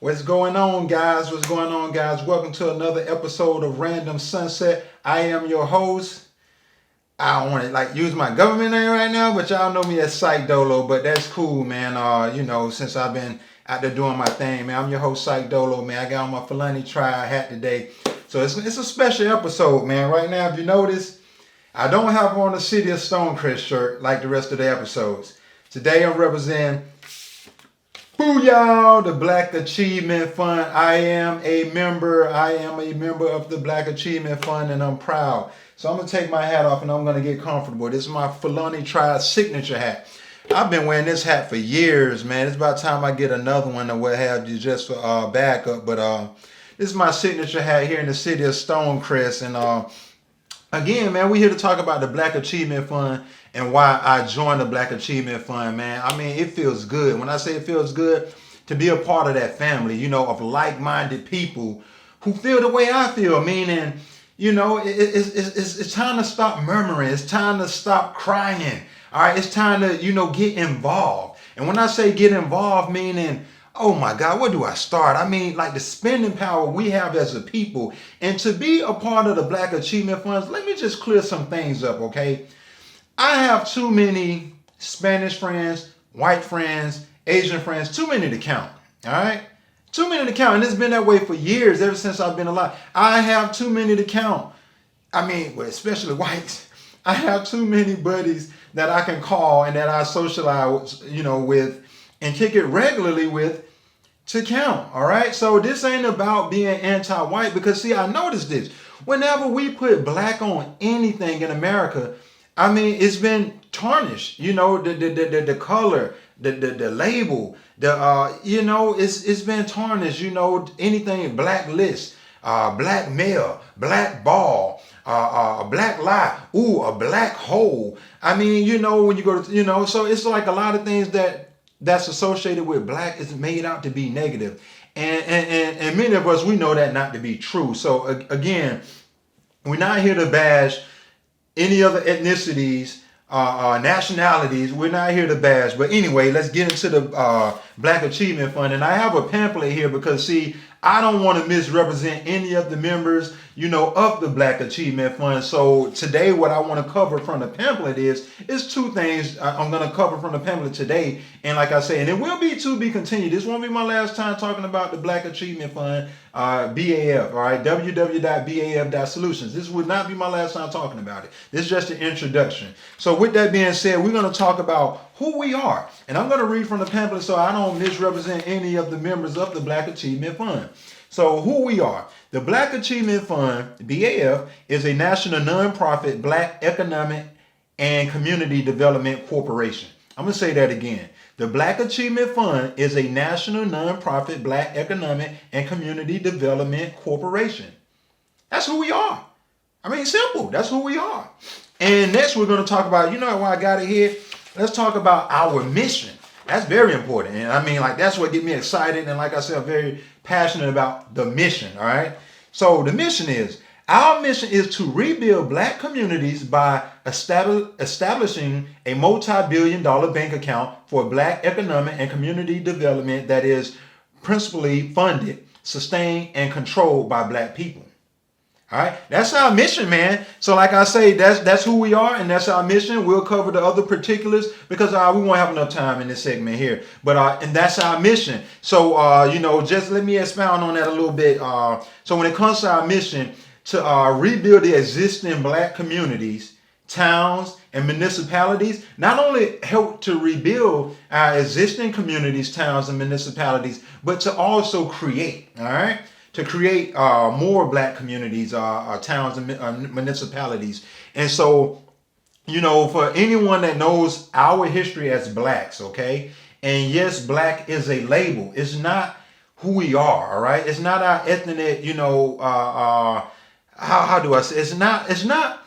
What's going on, guys? What's going on, guys? Welcome to another episode of Random Sunset. I am your host. I don't want to use my government name right now, but y'all know me as Psych Dolo. But that's cool, man. Since I've been out there doing my thing, man. I'm your host, Psych Dolo, man. I got on my Filani Tribe hat today, so it's a special episode, man. Right now, if you notice, I don't have on the City of Stonecrest shirt like the rest of the episodes. Today, I'm representing Booyah, the Black Achievement Fund. I am a member of the Black Achievement Fund, and I'm proud. So I'm gonna take my hat off and I'm gonna get comfortable. This is my Filani Tribe signature hat. I've been wearing this hat for years, man. It's about time I get another one or what have you, just for backup. But this is my signature hat here in the city of Stonecrest, and again, man, we're here to talk about the Black Achievement Fund and why I joined the Black Achievement Fund, man. I mean, it feels good. When I say it feels good, to be a part of that family, of like-minded people who feel the way I feel, meaning, it's time to stop murmuring. It's time to stop crying. All right, it's time to, get involved. And when I say get involved, meaning, oh my God, where do I start? I mean, like the spending power we have as a people. And to be a part of the Black Achievement Funds, let me just clear some things up, okay? I have too many Spanish friends, white friends, Asian friends, too many to count, all right? Too many to count, and it's been that way for years, ever since I've been alive. I have too many to count. I mean, well, especially whites. I have too many buddies that I can call and that I socialize, with and kick it regularly with to count, all right? So this ain't about being anti-white, because see, I noticed this. Whenever we put black on anything in America, I mean, it's been tarnished, the color, the label, it's been tarnished, anything blacklist, black male, black ball, a black lie, ooh, a black hole. I mean, when you go to, so it's like a lot of things that's associated with black is made out to be negative. And many of us, we know that not to be true. So again, we're not here to bash any other ethnicities, nationalities. We're not here to bash. But anyway, let's get into the Black Achievement Fund. And I have a pamphlet here because, see, I don't want to misrepresent any of the members, of the Black Achievement Fund. So today, what I want to cover from the pamphlet is two things I'm going to cover from the pamphlet today. And like I say, and it will be to be continued. This won't be my last time talking about the Black Achievement Fund, BAF, all right, www.baf.solutions. This would not be my last time talking about it. This is just an introduction. So with that being said, we're going to talk about who we are. And I'm going to read from the pamphlet so I don't misrepresent any of the members of the Black Achievement Fund. So who we are. The Black Achievement Fund, BAF, is a national nonprofit black economic and community development corporation. I'm going to say that again. The Black Achievement Fund is a national nonprofit black economic and community development corporation. That's who we are. I mean, simple. That's who we are. And next we're going to talk about, why I got it here? Let's talk about our mission. That's very important. And I mean, that's what gets me excited. And like I said, I'm very passionate about the mission. All right. So the mission is, our mission is to rebuild black communities by establishing a multi-billion-dollar bank account for black economic and community development that is principally funded, sustained, and controlled by black people. All right, that's our mission, man. So like I say, that's who we are, and that's our mission. We'll cover the other particulars because we won't have enough time in this segment here. But and that's our mission. So just let me expound on that a little bit. So when it comes to our mission, to rebuild the existing black communities, towns, and municipalities, not only help to rebuild our existing communities, towns, and municipalities, but to also create, all right? To create more black communities, towns, and municipalities. And so, for anyone that knows our history as blacks, okay? And yes, black is a label. It's not who we are, all right? It's not our ethnic, how do I say? It's not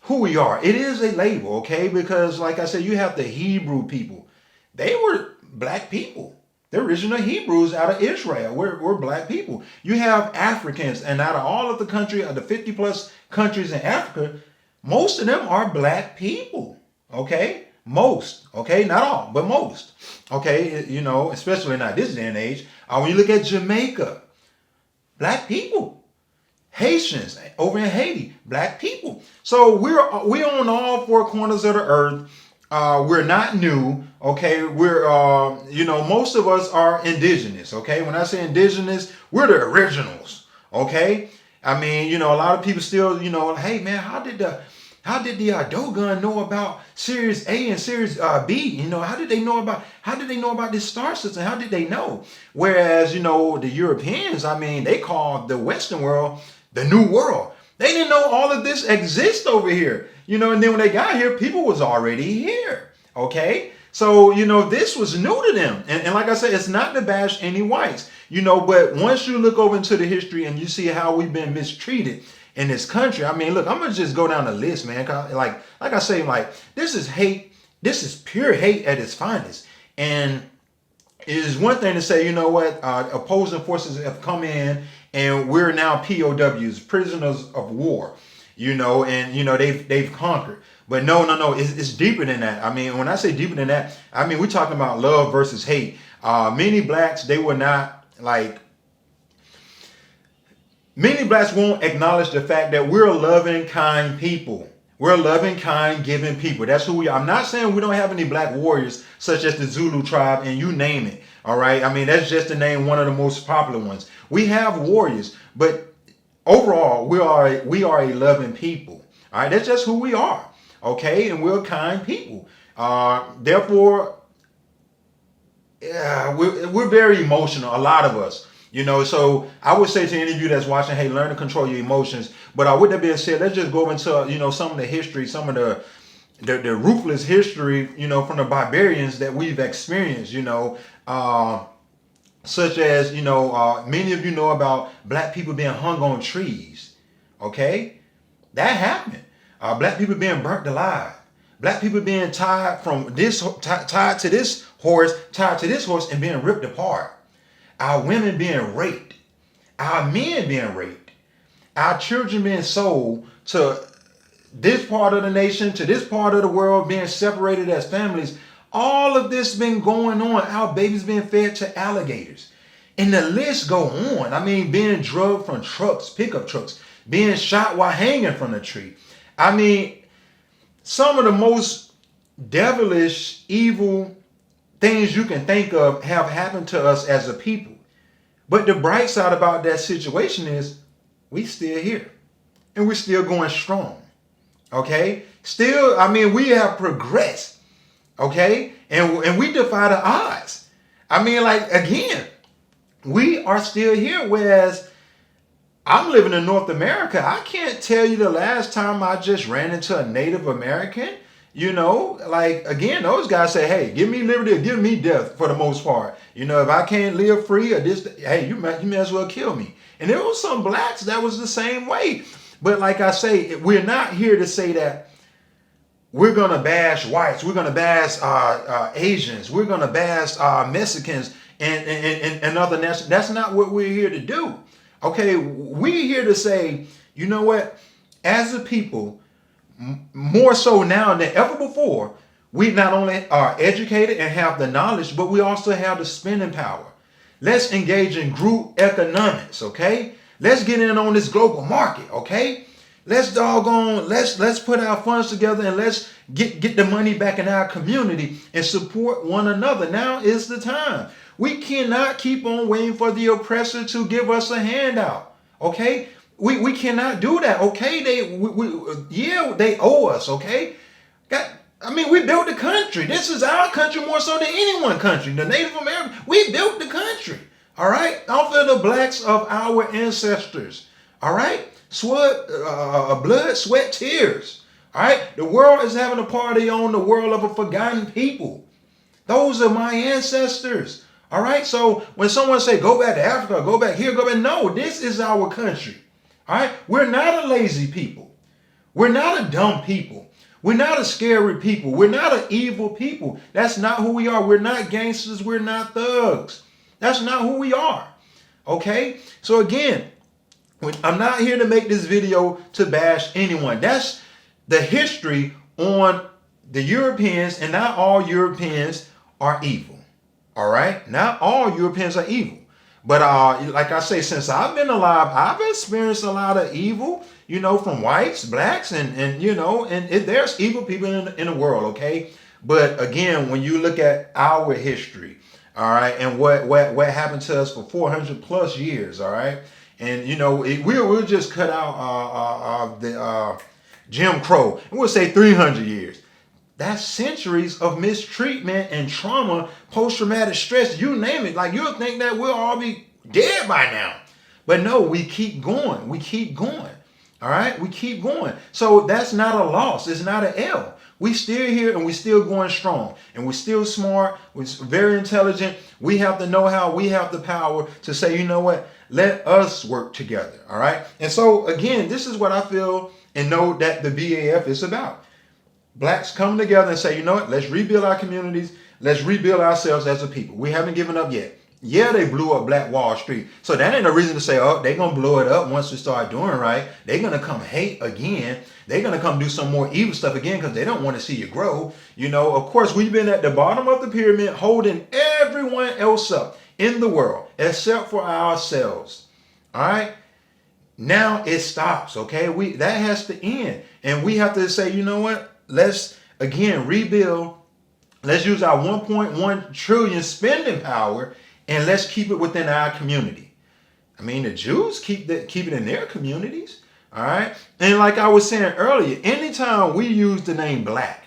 who we are. It is a label, okay? Because like I said, you have the Hebrew people. They were black people. The original Hebrews out of Israel were black people. You have Africans, and out of all of the country, of the 50 plus countries in Africa, most of them are black people, okay? Most, okay, not all, but most, okay, especially not this day and age. When you look at Jamaica, black people, Haitians over in Haiti, black people. So we're on all four corners of the earth. We're not new, okay. We're most of us are indigenous, okay. When I say indigenous, we're the originals, okay. I mean, a lot of people still, hey man, how did the Dogon know about Series A and Series B? How did they know about this star system? How did they know? Whereas, the Europeans, I mean, they called the Western world the New World. They didn't know all of this exists over here. And then when they got here, people was already here. Okay? So, this was new to them. And like I said, it's not to bash any whites, but once you look over into the history and you see how we've been mistreated in this country, I mean, look, I'm gonna just go down the list, man. Like I say, like, this is hate. This is pure hate at its finest. And it is one thing to say, opposing forces have come in and we're now POWs, prisoners of war, they've conquered. But no, it's deeper than that. I mean, when I say deeper than that, I mean, we're talking about love versus hate. Many blacks won't acknowledge the fact that we're loving, kind people. We're loving, kind, giving people. That's who we are. I'm not saying we don't have any black warriors, such as the Zulu tribe, and you name it. All right. I mean, that's just to name one of the most popular ones. We have warriors, but overall, we are a loving people. All right. That's just who we are. Okay. And we're kind people. Therefore, yeah, we're very emotional. A lot of us. So I would say to any of you that's watching, hey, learn to control your emotions. But with that being said, let's just go into, some of the history, some of the ruthless history, from the barbarians that we've experienced, such as, many of you know about black people being hung on trees. Okay. That happened. Black people being burnt alive. Black people being tied to this horse and being ripped apart. Our women being raped, our men being raped, our children being sold to this part of the nation, to this part of the world, being separated as families. All of this been going on. Our babies being fed to alligators. And the list go on. I mean, being drugged from trucks, pickup trucks, being shot while hanging from a tree. I mean, some of the most devilish, evil things you can think of have happened to us as a people. But the bright side about that situation is we still here and we're still going strong. Okay. Still, I mean, we have progressed. Okay. And we defy the odds. I mean, like, again, we are still here. Whereas I'm living in North America. I can't tell you the last time I just ran into a Native American. Again, those guys say, hey, give me liberty or give me death for the most part. If I can't live free or this, hey, you may as well kill me. And there was some blacks that was the same way. But like I say, we're not here to say that we're going to bash whites. We're going to bash Asians. We're going to bash Mexicans and other nations. That's not what we're here to do. Okay, we're here to say, you know what? As a people, more so now than ever before, we not only are educated and have the knowledge, but we also have the spending power. Let's engage in group economics, okay? Let's get in on this global market, okay? Let's put our funds together and let's get the money back in our community and support one another. Now is the time. We cannot keep on waiting for the oppressor to give us a handout, okay? We cannot do that, okay? They owe us, okay? We built the country. This is our country more so than anyone's country. The Native Americans, we built the country, all right? Off of the blacks of our ancestors, all right? Blood, sweat, tears, all right? The world is having a party on the world of a forgotten people. Those are my ancestors, all right? So when someone say, go back to Africa, go back here, go back, no, this is our country. All right, we're not a lazy people. We're not a dumb people. We're not a scary people. We're not an evil people. That's not who we are. We're not gangsters. We're not thugs. That's not who we are. Okay, so again, I'm not here to make this video to bash anyone. That's the history on the Europeans, and not all Europeans are evil. All right, not all Europeans are evil, but like I say, since I've been alive, I've experienced a lot of evil. You know, from whites, blacks, and you know, and there's evil people in the world. Okay, but again, when you look at our history, all right, and what happened to us for 400 plus years, all right, and you know, we'll just cut out the Jim Crow, and we'll say 300 years. That's centuries of mistreatment and trauma, post-traumatic stress, you name it. Like, you'll think that we'll all be dead by now. But no, we keep going. We keep going. All right? We keep going. So that's not a loss. It's not an L. We still here and we still going strong. And we're still smart. We're very intelligent. We have the know-how. We have the power to say, you know what? Let us work together. All right? And so, again, this is what I feel and know that the BAF is about. Blacks come together and say, you know what, let's rebuild our communities. Let's rebuild ourselves as a people. We haven't given up yet. Yeah, they blew up Black Wall Street. So that ain't a reason to say, oh, they're going to blow it up once we start doing right. They're going to come hate again. They're going to come do some more evil stuff again because they don't want to see you grow. You know, of course, we've been at the bottom of the pyramid holding everyone else up in the world except for ourselves. All right? Now it stops, okay? That has to end. And we have to say, you know what? Let's, again, rebuild. Let's use our 1.1 trillion spending power and let's keep it within our community. I mean, the Jews keep it in their communities, all right? And like I was saying earlier, anytime we use the name black,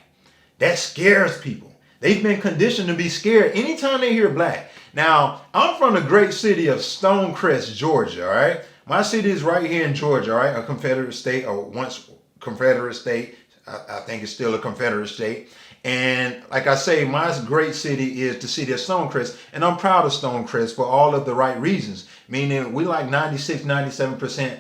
that scares people. They've been conditioned to be scared anytime they hear black. Now, I'm from the great city of Stonecrest, Georgia, all right? My city is right here in Georgia, all right? A Confederate state, or once Confederate state. I think it's still a Confederate state. And like I say, my great city is the city of Stonecrest. And I'm proud of Stonecrest for all of the right reasons. Meaning we like 96, 97%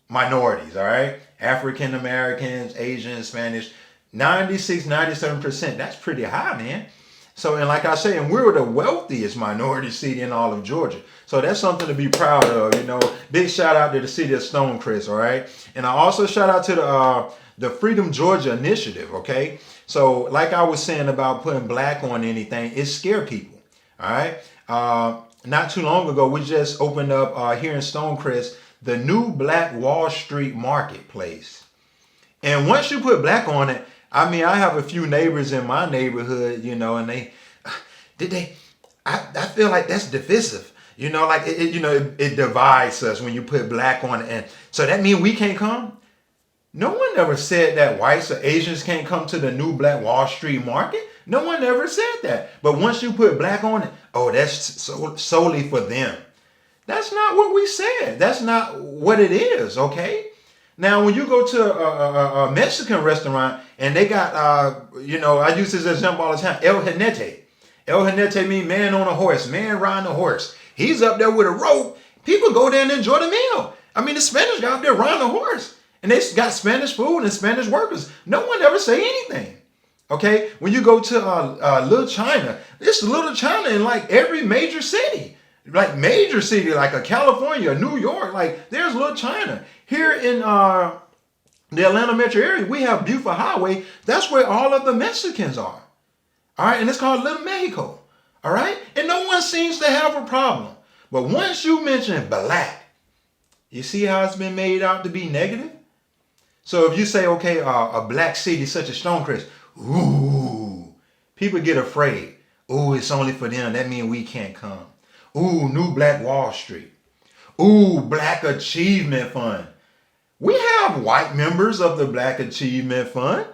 minorities, all right? African Americans, Asians, Spanish, 96, 97%. That's pretty high, man. So, and like I say, and we're the wealthiest minority city in all of Georgia. So that's something to be proud of, you know. Big shout out to the city of Stonecrest, all right? And I also shout out to the Freedom Georgia Initiative, okay? So like I was saying about putting black on anything, it scares people, all right? Not too long ago, we just opened up here in Stonecrest, the new Black Wall Street Marketplace. And once you put black on it, I mean, I have a few neighbors in my neighborhood, you know, and I feel like that's divisive, you know, like it divides us when you put black on it. And so that means we can't come? No one ever said that whites or Asians can't come to the new Black Wall Street Market. No one ever said that. But once you put black on it, oh, that's solely for them. That's not what we said. That's not what it is, okay? Now, when you go to a Mexican restaurant and they got, I use this example all the time, El Jinete. El Jinete means man on a horse, man riding a horse. He's up there with a rope. People go there and enjoy the meal. I mean, the Spanish guy up there riding a horse. And they got Spanish food and Spanish workers. No one ever say anything. Okay? When you go to Little China, it's Little China in like every major city. Like major city, like a California, New York, like there's Little China. Here in the Atlanta metro area, we have Buford Highway. That's where all of the Mexicans are. All right? And it's called Little Mexico. All right? And no one seems to have a problem. But once you mention black, you see how it's been made out to be negative? So if you say, okay, a black city such as Stonecrest, ooh, people get afraid. Ooh, it's only for them. That means we can't come. Ooh, new Black Wall Street. Ooh, Black Achievement Fund. We have white members of the Black Achievement Fund.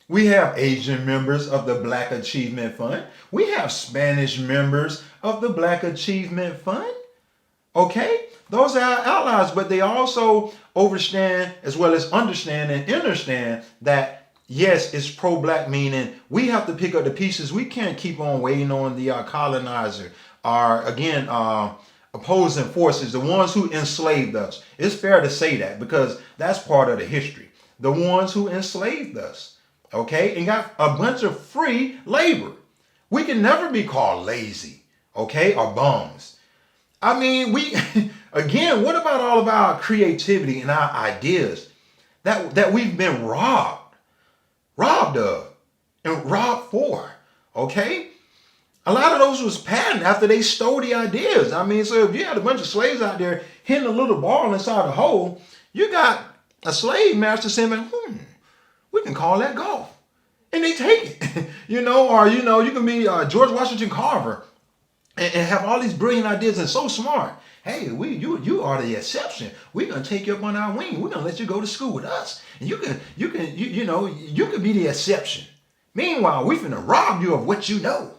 We have Asian members of the Black Achievement Fund. We have Spanish members of the Black Achievement Fund. Okay? Those are our allies, but they also understand as well as understand and understand that, yes, it's pro-black, meaning we have to pick up the pieces. We can't keep on waiting on the colonizer, again, opposing forces, the ones who enslaved us. It's fair to say that because that's part of the history. The ones who enslaved us, okay, and got a bunch of free labor. We can never be called lazy, okay, or bums. I mean, again, what about all of our creativity and our ideas that we've been robbed of? and robbed for. Okay? A lot of those was patent after they stole the ideas. I mean, so if you had a bunch of slaves out there hitting a little ball inside a hole, you got a slave master saying, we can call that golf. And they take it. Or you can be George Washington Carver and have all these brilliant ideas and so smart. Hey, you are the exception. We're gonna take you up on our wing. We're gonna let you go to school with us, and you can be the exception. Meanwhile, we finna rob you of what you know.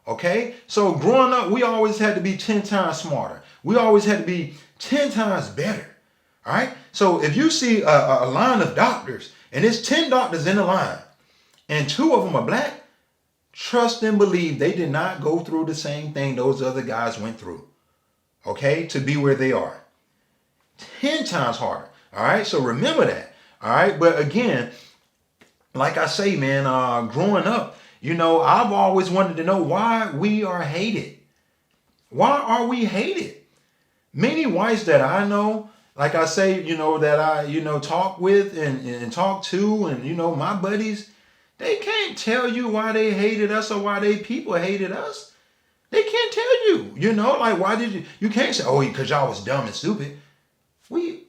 Okay, so growing up, we always had to be 10 times smarter. We always had to be 10 times better. All right. So if you see a line of doctors and there's 10 doctors in the line, and 2 of them are black, trust and believe they did not go through the same thing those other guys went through, okay, to be where they are. 10 times harder, all right? So remember that, all right? But again, like I say, man, growing up, I've always wanted to know why we are hated. Why are we hated? Many whites that I know, like I say, that I, talk with and talk to and, my buddies, they can't tell you why they hated us or why they people hated us. They can't tell you, like, why did you can't say, oh, because y'all was dumb and stupid. We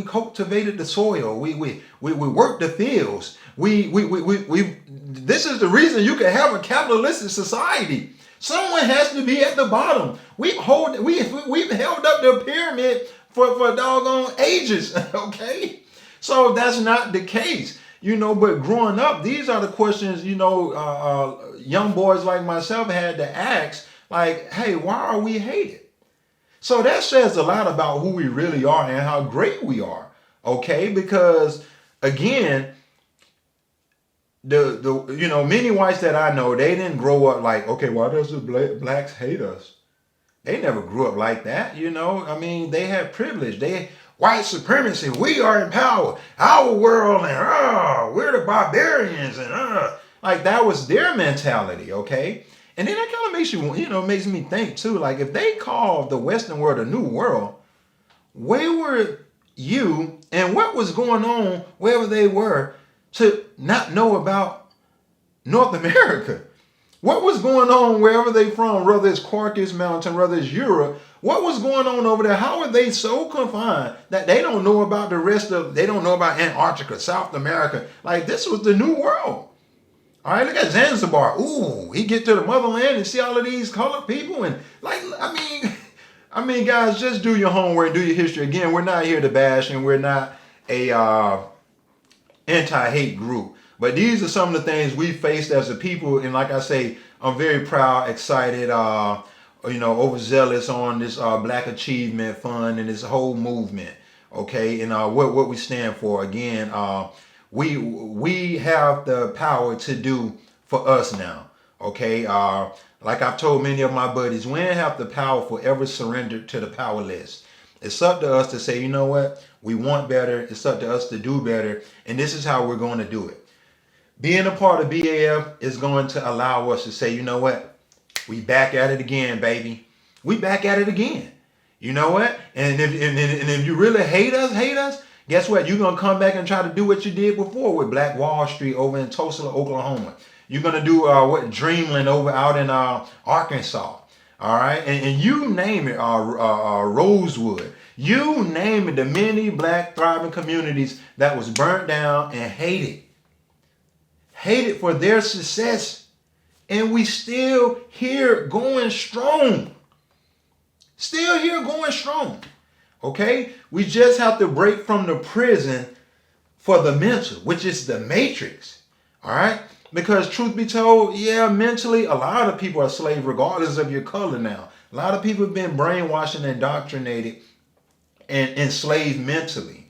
cultivated the soil. We worked the fields. This is the reason you can have a capitalistic society. Someone has to be at the bottom. We've held up the pyramid for doggone ages, okay? So that's not the case. But growing up, these are the questions, young boys like myself had to ask, like, hey, why are we hated? So that says a lot about who we really are and how great we are, okay? Because, again, many whites that I know, they didn't grow up like, okay, why does the blacks hate us? They never grew up like that, I mean, they had privilege. White supremacy, we are in power, our world, and we're the barbarians, and like that was their mentality, okay? And then that kind of makes you, makes me think too, like if they called the Western world a new world, where were you and what was going on wherever they were to not know about North America? What was going on wherever they from, whether it's Caucasus Mountain, whether it's Europe, what was going on over there? How are they so confined that they don't know about they don't know about Antarctica, South America? Like this was the new world. All right, look at Zanzibar. Ooh, he get to the motherland and see all of these colored people. And like, I mean, guys, just do your homework and do your history. Again, we're not here to bash and we're not a anti-hate group. But these are some of the things we faced as a people. And like I say, I'm very proud, excited, overzealous on this Black Achievement Fund and this whole movement. Okay, and what we stand for. Again, we have the power to do for us now. Okay, like I've told many of my buddies, we ain't have the power forever surrendered to the powerless. It's up to us to say, you know what, we want better. It's up to us to do better, and this is how we're going to do it. Being a part of BAF is going to allow us to say, you know what, we back at it again, baby. We back at it again. You know what? And if you really hate us, guess what? You're going to come back and try to do what you did before with Black Wall Street over in Tulsa, Oklahoma. You're going to do Dreamland over out in Arkansas. All right? And you name it, Rosewood. You name it, the many Black thriving communities that was burnt down and hated. Hated for their success. And we still here going strong. Still here going strong. Okay? We just have to break from the prison for the mental, which is the matrix. All right? Because truth be told, yeah, mentally, a lot of people are slaves regardless of your color now. A lot of people have been brainwashed and indoctrinated and enslaved mentally.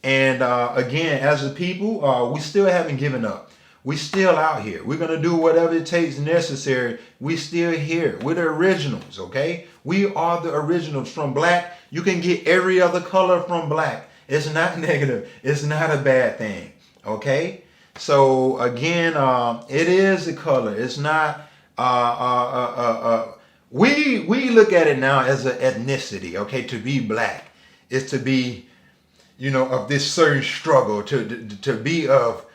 And again, as a people, we still haven't given up. We still out here. We're going to do whatever it takes necessary. We still here. We're the originals, okay? We are the originals. From Black, you can get every other color from Black. It's not negative. It's not a bad thing, okay? So again, it is the color. It's not, we look at it now as an ethnicity, okay? To be Black is to be, of this certain struggle, to be of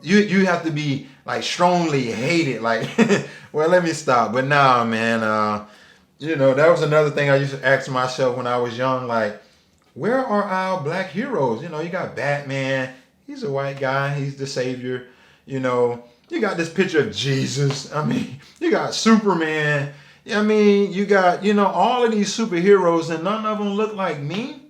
you have to be like strongly hated. Like, well, let me stop. But nah, man. That was another thing I used to ask myself when I was young. Like, where are our black heroes? You got Batman. He's a white guy. He's the savior. You got this picture of Jesus. I mean, you got Superman. I mean, you got, all of these superheroes, and none of them look like me.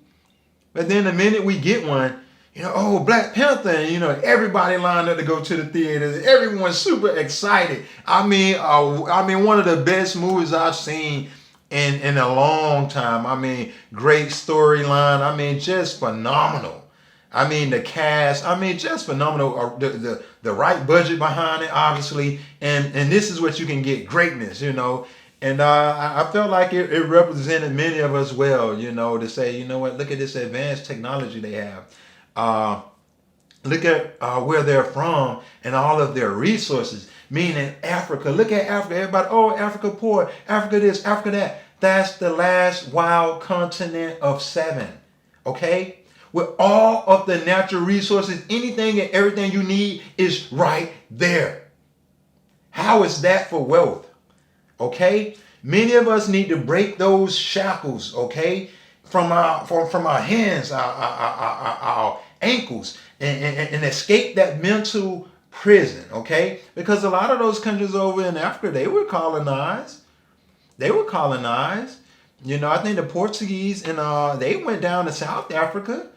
But then the minute we get one, oh, Black Panther, and, everybody lined up to go to the theaters. Everyone's super excited. I mean, one of the best movies I've seen in a long time. I mean, great storyline. I mean, just phenomenal. I mean, the cast. I mean, just phenomenal. The right budget behind it, obviously, and this is what you can get: greatness. And I felt like it represented many of us well, to say, what, look at this advanced technology they have. Uh, Look at where they're from and all of their resources. Meaning Africa. Look at Africa. Everybody, oh, Africa poor, Africa this, Africa that. That's the last wild continent of 7. Okay? With all of the natural resources, anything and everything you need is right there. How is that for wealth? Okay, many of us need to break those shackles, okay, from our hands, our ankles, and escape that mental prison, okay, because a lot of those countries over in Africa, they were colonized. I think the Portuguese, and they went down to South Africa.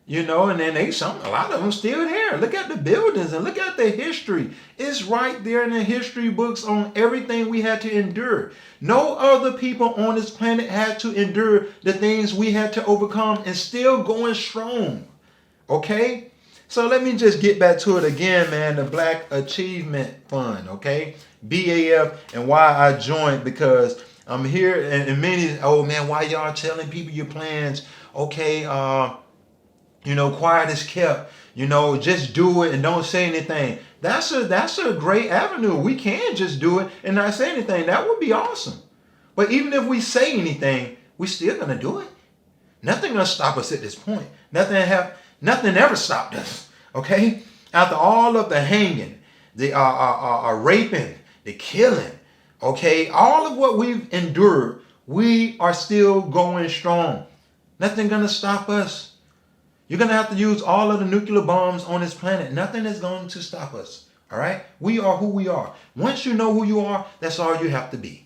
And then a lot of them still there. Look at the buildings and look at the history. It's right there in the history books on everything we had to endure. No other people on this planet had to endure the things we had to overcome and still going strong. Okay? So let me just get back to it again, man. The Black Achievement Fund, okay? BAF, and why I joined, because I'm here and many, oh man, why y'all telling people your plans? Okay, quiet is kept. Just do it and don't say anything. That's a great avenue. We can just do it and not say anything. That would be awesome. But even if we say anything, we still gonna do it. Nothing gonna stop us at this point. Nothing ever stopped us. Okay? After all of the hanging, the raping, the killing, okay, all of what we've endured, we are still going strong. Nothing gonna stop us. You're going to have to use all of the nuclear bombs on this planet. Nothing is going to stop us. All right? We are who we are. Once you know who you are, that's all you have to be.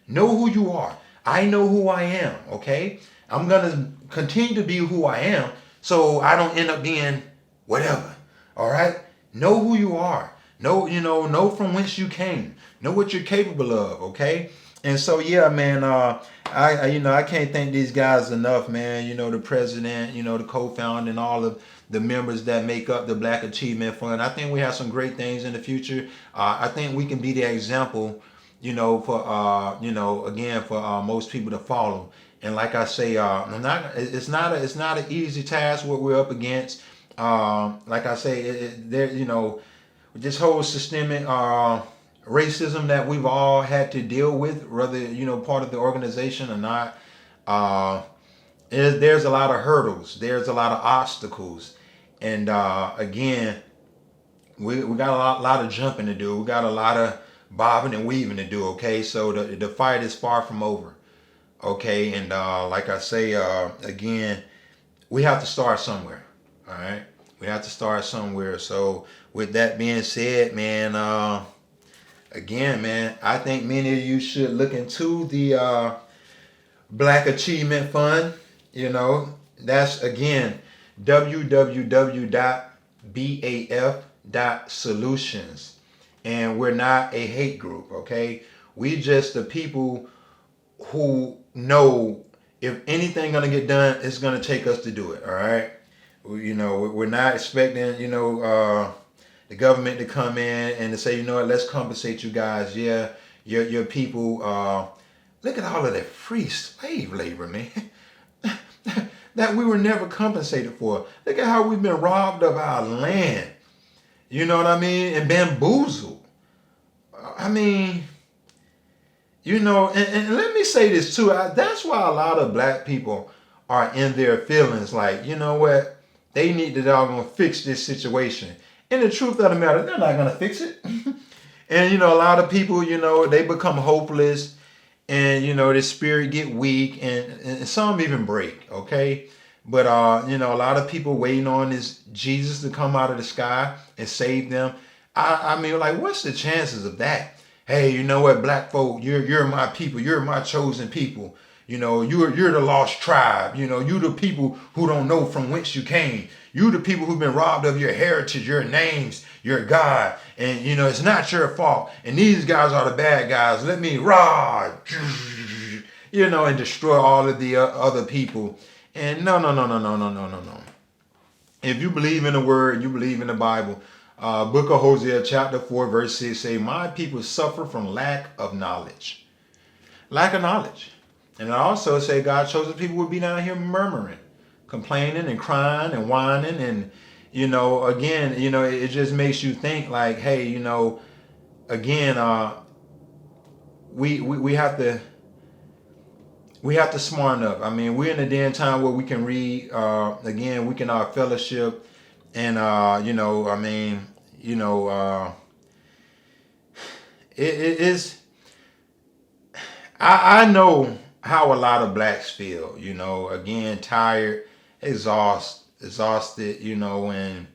Know who you are. I know who I am. Okay? I'm going to continue to be who I am so I don't end up being whatever. All right? Know who you are. Know from whence you came. Know what you're capable of. Okay? And so, yeah, man, I can't thank these guys enough, man. The president, the co-founder, and all of the members that make up the Black Achievement Fund. I think we have some great things in the future. I think we can be the example, for again, for most people to follow. And like I say, it's not an easy task what we're up against. Like I say, this whole systemic racism that we've all had to deal with, whether part of the organization or not. There's a lot of hurdles. There's a lot of obstacles, and again, we got a lot of jumping to do. We got a lot of bobbing and weaving to do. Okay, so the fight is far from over. Okay, and like I say, again, we have to start somewhere. All right, we have to start somewhere. So with that being said, man. Again, man, I think many of you should look into the Black Achievement Fund. That's again www.baf.solutions. And we're not a hate group, okay? We just the people who know if anything gonna get done, it's gonna take us to do it, all right? We're not expecting, the government to come in and to say, let's compensate you guys. Yeah, your people. Look at all of that free slave labor, man, that we were never compensated for. Look at how we've been robbed of our land. You know what I mean? And bamboozled. I mean, and let me say this too. That's why a lot of black people are in their feelings. Like, you know what? They need to doggone fix this situation. And the truth of the matter, they're not gonna fix it. And a lot of people, they become hopeless, and the spirit get weak, and some even break. Okay, but a lot of people waiting on this Jesus to come out of the sky and save them. I mean, like, what's the chances of that? Hey, you know what, black folk, you're my people, you're my chosen people. You're the lost tribe. You the people who don't know from whence you came. You the people who've been robbed of your heritage, your names, your God. And it's not your fault. And these guys are the bad guys. Let me and destroy all of the other people. And no, no, no, no, no, no, no, no, no. If you believe in the word, you believe in the Bible. Book of Hosea, chapter 4, verse 6 say, my people suffer from lack of knowledge. Lack of knowledge. And I also say God's chosen people would be down here murmuring, complaining and crying and whining. And, again, it just makes you think like, hey, again, we have to smarten up. I mean, we're in a day and time where we can read, again, we can fellowship. And, it is, I know how a lot of blacks feel, again, tired, exhausted, and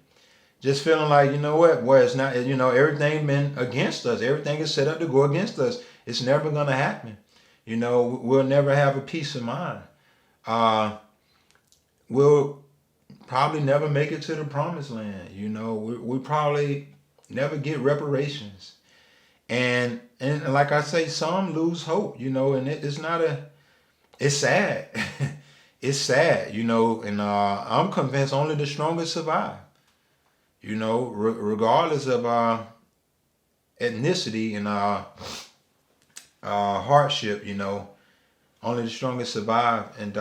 just feeling like, what, boy, it's not, everything been against us. Everything is set up to go against us. It's never going to happen. We'll never have a peace of mind. We'll probably never make it to the promised land. We probably never get reparations. And like I say, some lose hope, and it's not it's sad. It's sad, and I'm convinced only the strongest survive, regardless of ethnicity and hardship, only the strongest survive. And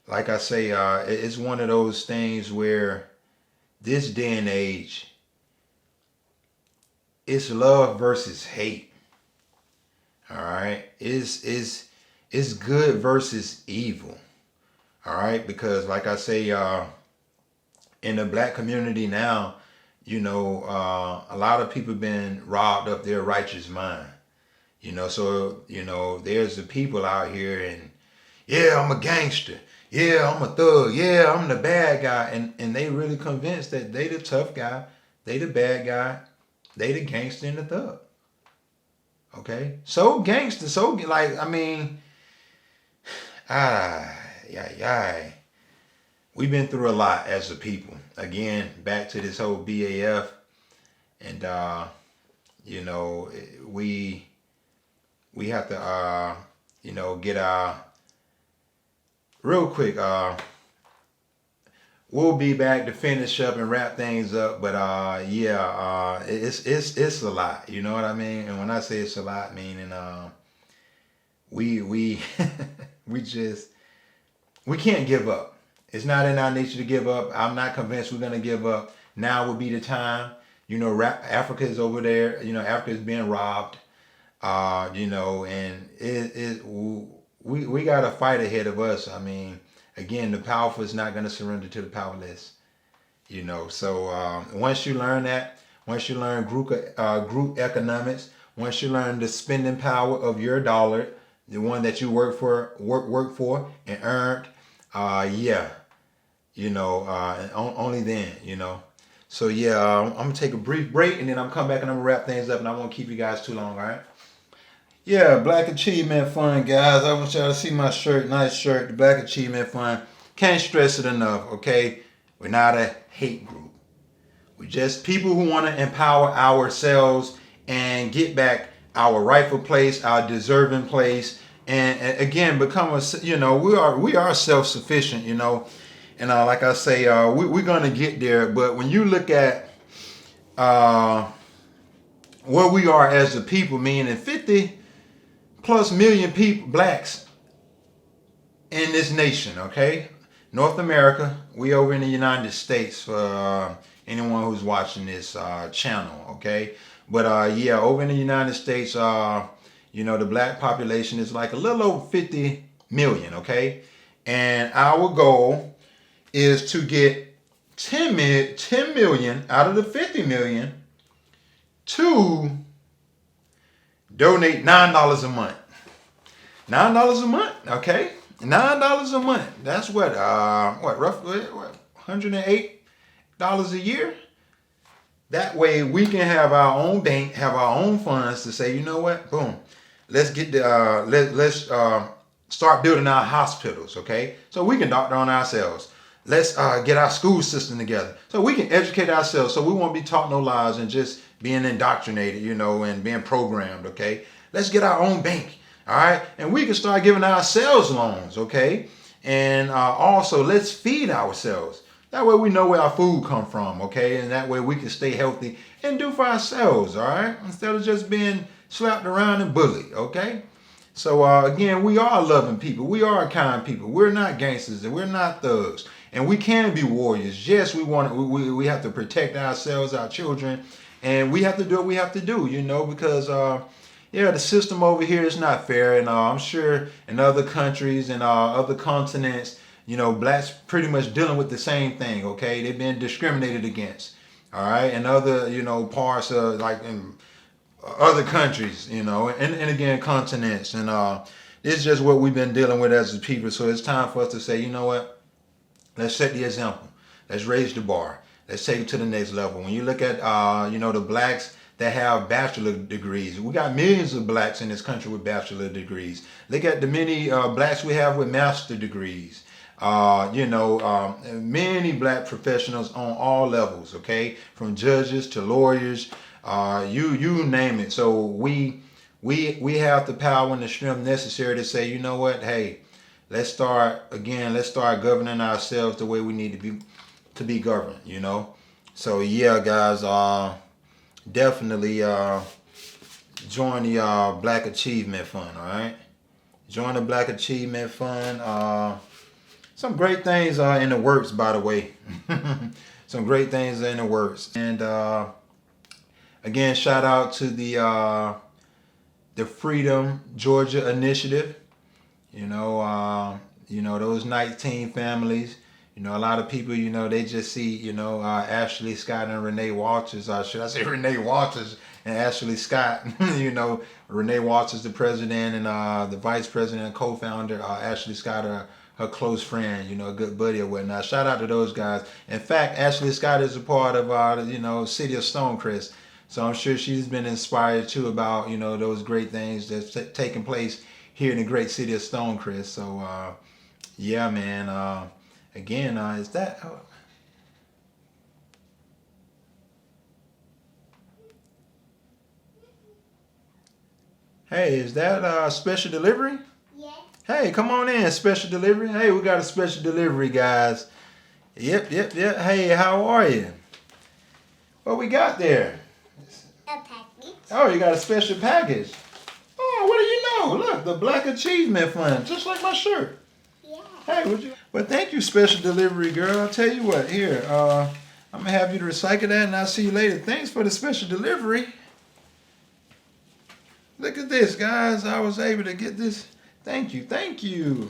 like I say, it's one of those things where this day and age, it's love versus hate. All right, it's good versus evil. All right, because like I say, in the black community now, a lot of people been robbed of their righteous mind. So there's the people out here, and yeah, I'm a gangster. Yeah, I'm a thug. Yeah, I'm the bad guy. And they really convinced that they the tough guy, they the bad guy, they the gangster and the thug. Okay? So gangster, so like, I mean, we've been through a lot as a people. Again, back to this whole BAF, and we have to get our real quick. We'll be back to finish up and wrap things up, but it's a lot. You know what I mean? And when I say it's a lot, meaning we we can't give up. It's not in our nature to give up. I'm not convinced we're gonna give up. Now would be the time. Africa is over there. Africa is being robbed. And we got a fight ahead of us. I mean, again, the powerful is not going to surrender to the powerless. So once you learn that, once you learn group economics, once you learn the spending power of your dollar, the one that you work for and earned, only then, So I'm gonna take a brief break, and then I'm come back and I'm gonna wrap things up, and I won't keep you guys too long. All right. Yeah, Black Achievement Fund, guys. I want y'all to see my shirt. Nice shirt. The Black Achievement Fund. Can't stress it enough, okay? We're not a hate group. We're just people who want to empower ourselves and get back our rightful place, our deserving place, and again become we are self-sufficient, and like I say, we're gonna get there. But when you look at where we are as a people, meaning 50 plus million people, blacks in this nation, okay? North America, we over in the United States for anyone who's watching this channel, okay? But over in the United States, the black population is like a little over 50 million, okay? And our goal is to get 10 million out of the 50 million to donate $9 a month. $9 a month, okay? $9 a month. That's roughly $108 a year. That way we can have our own bank, have our own funds to say, you know what, boom, let's get the let's start building our hospitals, okay? So we can doctor on ourselves. Let's get our school system together so we can educate ourselves, so we won't be taught no lies and just being indoctrinated, and being programmed, okay? Let's get our own bank, all right? And we can start giving ourselves loans, okay? And also, let's feed ourselves. That way we know where our food come from, okay? And that way we can stay healthy and do for ourselves, all right? Instead of just being slapped around and bullied, okay? So again, we are loving people. We are kind people. We're not gangsters and we're not thugs. And we can be warriors. Yes, we have to protect ourselves, our children, and we have to do what we have to do, because the system over here is not fair. And I'm sure in other countries and other continents, blacks pretty much dealing with the same thing, okay? They've been discriminated against, all right? And other, parts of, like, in other countries, and again, continents. And it's just what we've been dealing with as a people. So it's time for us to say, you know what? Let's set the example. Let's raise the bar. Let's take it to the next level. When you look at, the blacks that have bachelor degrees, we got millions of blacks in this country with bachelor degrees. Look at the many blacks we have with master degrees. Many black professionals on all levels, okay? From judges to lawyers, you name it. So we have the power and the strength necessary to say, you know what, hey, let's start governing ourselves the way we need to be governed, So yeah, guys, definitely join the Black Achievement Fund, all right? Join the Black Achievement Fund. Some great things are in the works, by the way. Some great things are in the works. And again, shout out to the Freedom Georgia Initiative. Those 19 families. A lot of people, they just see, Ashley Scott and Renee Walters. Should I say Renee Walters and Ashley Scott? Renee Walters, the president, and the vice president and co-founder, Ashley Scott, her close friend, a good buddy or whatnot. Shout out to those guys. In fact, Ashley Scott is a part of, city of Stonecrest. So I'm sure she's been inspired too about, those great things that's taking place here in the great city of Stonecrest. So, yeah, man. Again, is that... Hey, is that special delivery? Yes. Hey, come on in, special delivery. Hey, we got a special delivery, guys. Yep. Hey, how are you? What we got there? A package. Oh, you got a special package. Oh, what do you know? Look, the Black Achievement Fund, just like my shirt. Yeah. Hey, would you? Well, thank you, special delivery girl. I'll tell you what. Here, I'm gonna have you to recycle that, and I'll see you later. Thanks for the special delivery. Look at this, guys. I was able to get this. Thank you.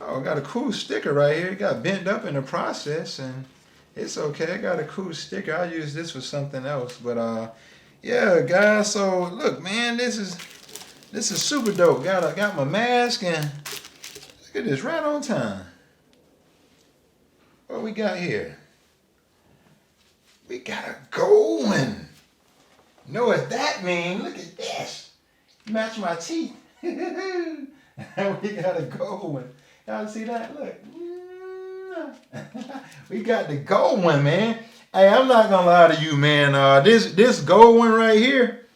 Oh, I got a cool sticker right here. It got bent up in the process, and it's okay. I got a cool sticker. I'll use this for something else. But yeah, guys. So look, man, this is super dope. Got my mask, and look at this, right on time. What we got here? We got a gold one. Know what that means? Look at this. Match my teeth. We got a gold one. Y'all see that? Look. We got the gold one, man. Hey, I'm not gonna lie to you, man. This gold one right here,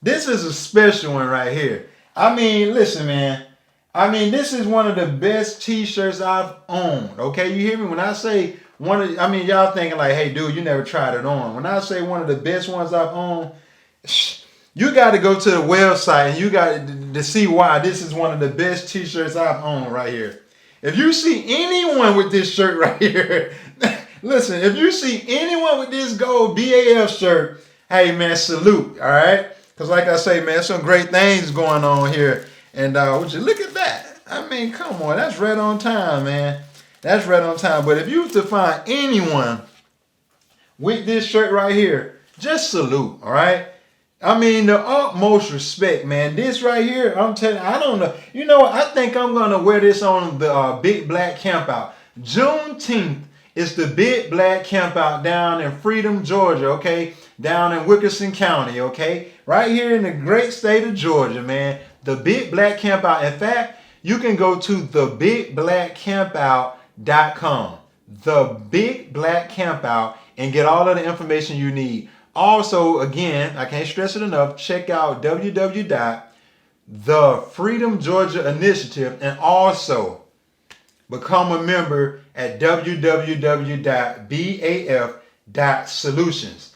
this is a special one right here. I mean, listen, man. I mean, this is one of the best t-shirts I've owned. Okay, you hear me? When I say y'all thinking like, hey, dude, you never tried it on. When I say one of the best ones I've owned, you got to go to the website and you got to see why this is one of the best t-shirts I've owned right here. If you see anyone with this shirt right here, listen, if you see anyone with this gold BAF shirt, hey, man, salute, all right? Because like I say, man, some great things going on here. And would you look at that? I mean, come on, that's right on time, man. That's right on time. But if you was to find anyone with this shirt right here, just salute, all right? I mean, the utmost respect, man. This right here, I'm telling you, I don't know. You know what? I think I'm going to wear this on the Big Black Campout. Juneteenth is the Big Black Campout down in Freedom, Georgia, okay? Down in Wilkinson County, okay? Right here in the great state of Georgia, man. The Big Black Campout. In fact, you can go to thebigblackcampout.com. The Big Black Campout and get all of the information you need. Also, again, I can't stress it enough, check out www.thefreedom Georgia Initiative and also become a member at www.baf.solutions.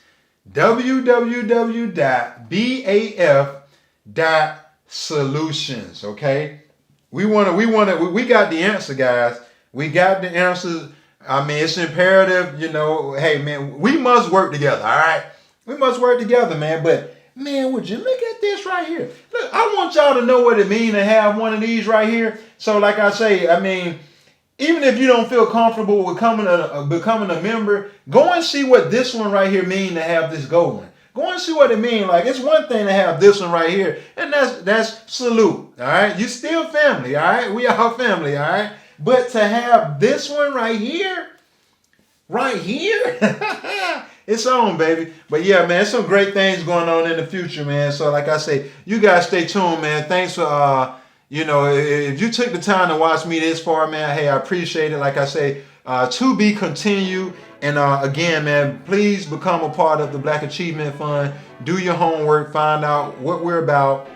www.baf.solutions, okay? We got the answer, guys. We got the answers. I mean, it's imperative, you know, hey, man, we must work together, all right? We must work together, man. But, man, would you look at this right here? Look, I want y'all to know what it means to have one of these right here. So, like I say, I mean, even if you don't feel comfortable with becoming a member, go and see what this one right here means to have this gold one. Go and see what it means. Like, it's one thing to have this one right here, and that's salute, all right? You still family, all right? We are family, all right? But to have this one right here, it's on, baby. But yeah, man, some great things going on in the future, man. So like I say, you guys stay tuned, man. Thanks for, you know, if you took the time to watch me this far, man, hey, I appreciate it. Like I say, to be continued. And again, man, please become a part of the Black Achievement Fund. Do your homework, find out what we're about,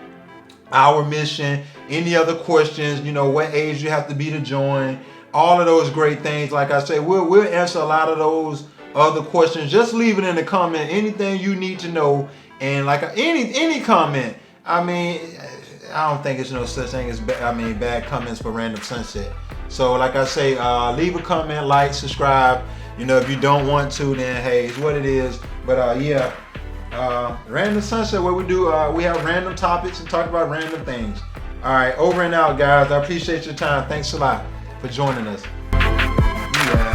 our mission, any other questions, you know, what age you have to be to join, all of those great things. Like I say, we'll answer a lot of those other questions. Just leave it in the comment, anything you need to know. And like any comment, I mean, I don't think it's no such thing as bad comments for Random Sunset. So like I say, leave a comment, like, subscribe. You know, if you don't want to, then hey, it's what it is. But yeah, Random Sunset, what we do, we have random topics and talk about random things. All right, over and out, guys. I appreciate your time. Thanks a lot for joining us. Yeah.